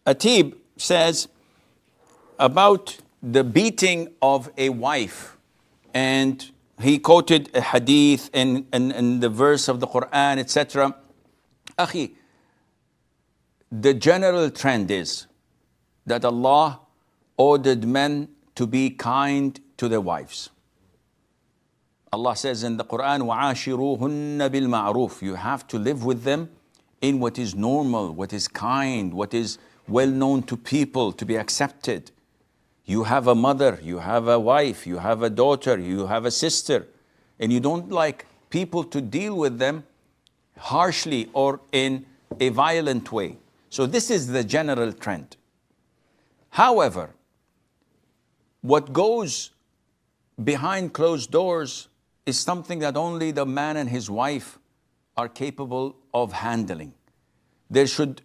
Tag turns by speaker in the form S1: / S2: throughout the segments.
S1: Atib says about the beating of a wife, and he quoted a hadith and the verse of the Quran, etc. Akhi, the general trend is that Allah ordered men to be kind to their wives. Allah says in the Quran, وَعَاشِرُوهُنَّ بِالْمَعْرُوفِ. You have to live with them in what is normal, what is kind, what is well known to people, to be accepted. You have a mother, you have a wife, you have a daughter, you have a sister, and you don't like people to deal with them harshly or in a violent way. So this is the general trend. However, what goes behind closed doors is something that only the man and his wife are capable of handling. There should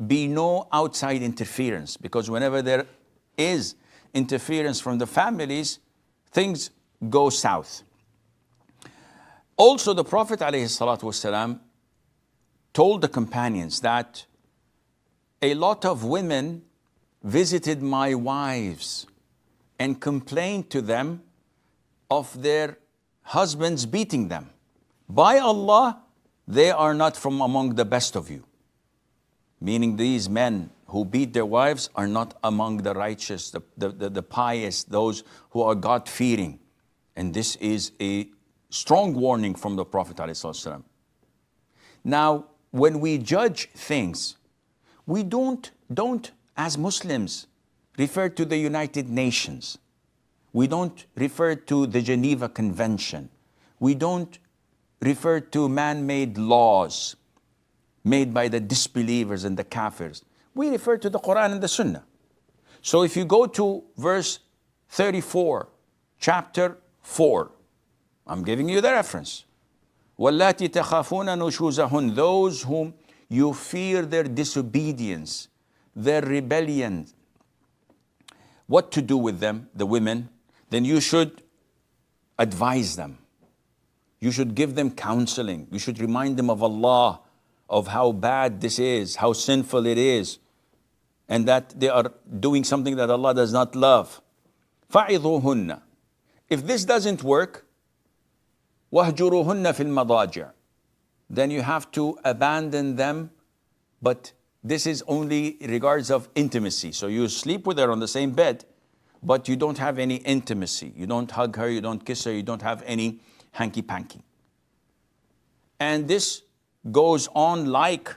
S1: be no outside interference, because whenever there is interference from the families, things go south. Also, the Prophet ﷺ told the companions that a lot of women visited my wives and complained to them of their husbands beating them. By Allah, they are not from among the best of you. Meaning these men who beat their wives are not among the righteous, the pious, those who are God-fearing. And this is a strong warning from the Prophet ﷺ. Now, when we judge things, we don't as Muslims refer to the United Nations. We don't refer to the Geneva Convention. We don't refer to man-made laws made by the disbelievers and the kafirs. We refer to the Quran and the Sunnah. So if you go to verse 34, chapter 4, I'm giving you the reference. وَاللَّاتِ تَخَافُونَ نُشُوزَهُنْ. Those whom you fear their disobedience, their rebellion, what to do with them, the women, then you should advise them. You should give them counseling. You should remind them of Allah, of how bad this is, how sinful it is, and that they are doing something that Allah does not love. فَعِظُوهُنَّ. If this doesn't work, وَهْجُرُوهُنَّ فِي الْمَضَاجِعِ. Then you have to abandon them, but this is only in regards of intimacy. So you sleep with her on the same bed, but you don't have any intimacy. You don't hug her, you don't kiss her, you don't have any hanky-panky. And this goes on like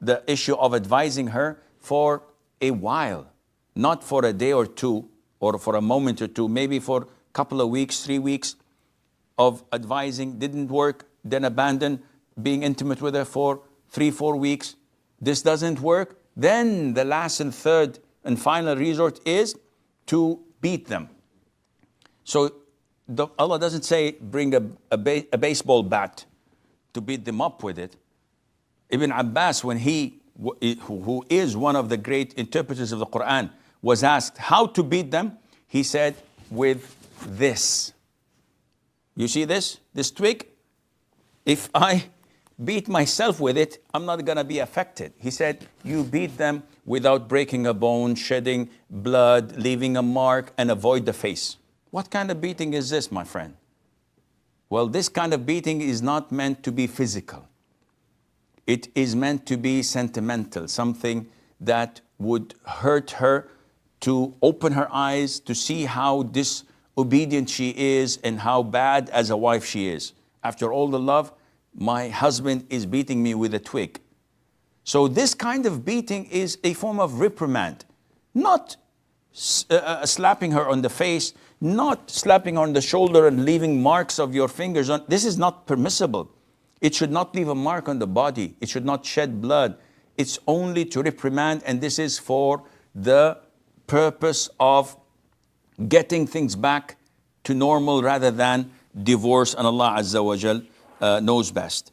S1: the issue of advising her for a while, not for a day or two, or for a moment or two, maybe for a couple of weeks, 3 weeks of advising, didn't work, then abandon being intimate with her for 3-4 weeks. This doesn't work, then the last and third and final resort is to beat them. So Allah doesn't say bring a baseball bat to beat them up with it. Ibn Abbas, when who is one of the great interpreters of the Quran, was asked how to beat them, he said, with this. You see this twig? If I beat myself with it, I'm not going to be affected. He said, you beat them without breaking a bone, shedding blood, leaving a mark, and avoid the face. What kind of beating is this, my friend? Well, this kind of beating is not meant to be physical. It is meant to be sentimental, something that would hurt her, to open her eyes, to see how disobedient she is and how bad as a wife she is. After all the love, my husband is beating me with a twig. So this kind of beating is a form of reprimand, not slapping her on the face, not slapping her on the shoulder and leaving marks of your fingers on. This is not permissible. It should not leave a mark on the body. It should not shed blood. It's only to reprimand, and this is for the purpose of getting things back to normal rather than divorce, and Allah Azza wa Jal knows best.